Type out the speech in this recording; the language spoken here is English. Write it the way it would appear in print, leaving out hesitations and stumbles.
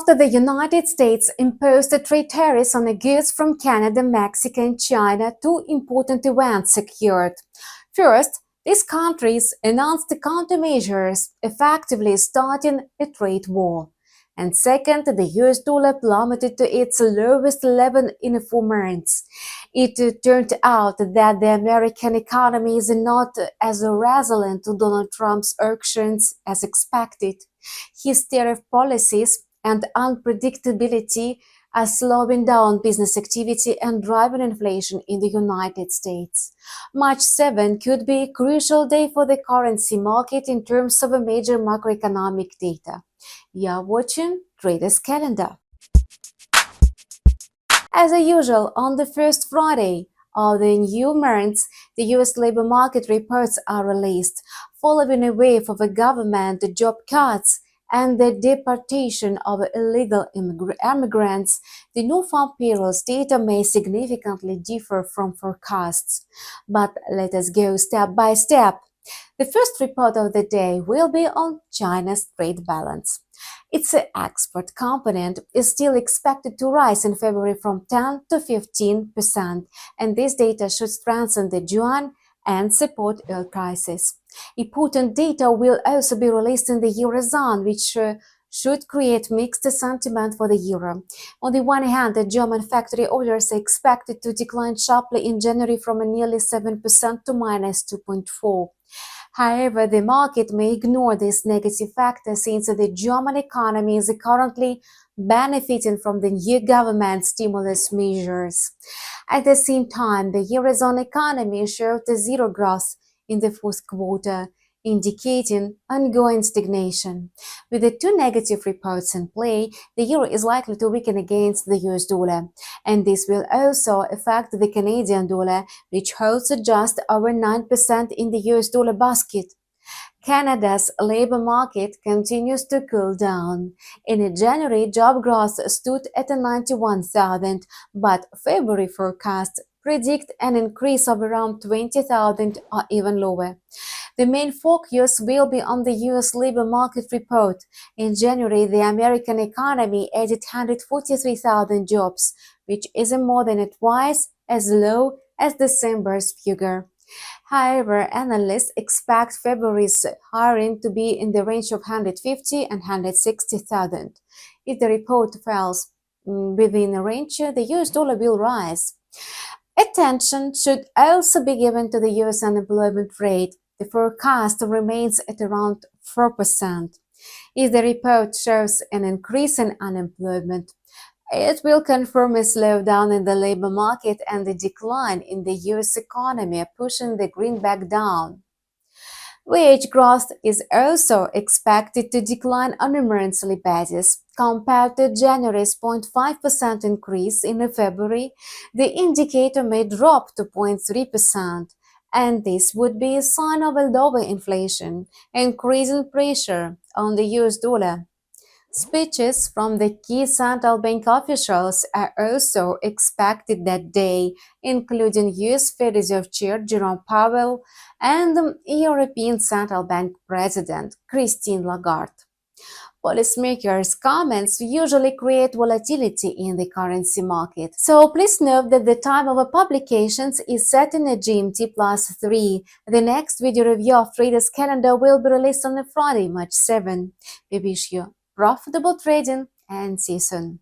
After the United States imposed the trade tariffs on the goods from Canada, Mexico, and China, two important events occurred. First, these countries announced the countermeasures, effectively starting a trade war. And second, the US dollar plummeted to its lowest level in 4 months. It turned out that the American economy is not as resilient to Donald Trump's actions as expected. His tariff policies and unpredictability are slowing down business activity and driving inflation in the United States. March 7 could be a crucial day for the currency market in terms of a major macroeconomic data. You're watching Traders Calendar. As usual, on the first Friday of the new month, the US labor market reports are released, following a wave of government job cuts and the deportation of illegal immigrants. The new farm payrolls data may significantly differ from forecasts. But let us go step by step. The first report of the day will be on China's trade balance. Its export component is still expected to rise in February from 10 to 15%, and this data should strengthen the yuan and support oil prices. Important data will also be released in the Eurozone, which should create mixed sentiment for the euro. On the one hand, the German factory orders are expected to decline sharply in January from a nearly 7% to minus 2.4%. However, the market may ignore this negative factor since the German economy is currently benefiting from the new government stimulus measures. At the same time, the Eurozone economy showed zero growth in the fourth quarter, indicating ongoing stagnation. With the two negative reports in play, the euro is likely to weaken against the US dollar, and this will also affect the Canadian dollar, which holds just over 9% in the US dollar basket. Canada's labor market continues to cool down. In January, job growth stood at 91,000, but February forecasts predict an increase of around 20,000 or even lower. The main focus will be on the US labor market report. In January, the American economy added 143,000 jobs, which is more than twice as low as December's figure. However, analysts expect February's hiring to be in the range of 150 and 160,000. If the report falls within a range, the US dollar will rise. Attention should also be given to the US unemployment rate. The forecast remains at around 4%. If the report shows an increase in unemployment, it will confirm a slowdown in the labor market and a decline in the US economy, pushing the greenback down. Wage growth is also expected to decline on a monthly basis. Compared to January's 0.5% increase in February, the indicator may drop to 0.3%, and this would be a sign of a lower inflation, increasing pressure on the US dollar. Speeches from the key central bank officials are also expected that day, including US Fed Reserve Chair Jerome Powell and the European Central Bank President Christine Lagarde. Policymakers' comments usually create volatility in the currency market. So please note that the time of publications is set in a GMT +3. The next video review of Traders Calendar will be released on Friday, March 7. We wish you profitable trading and see you soon.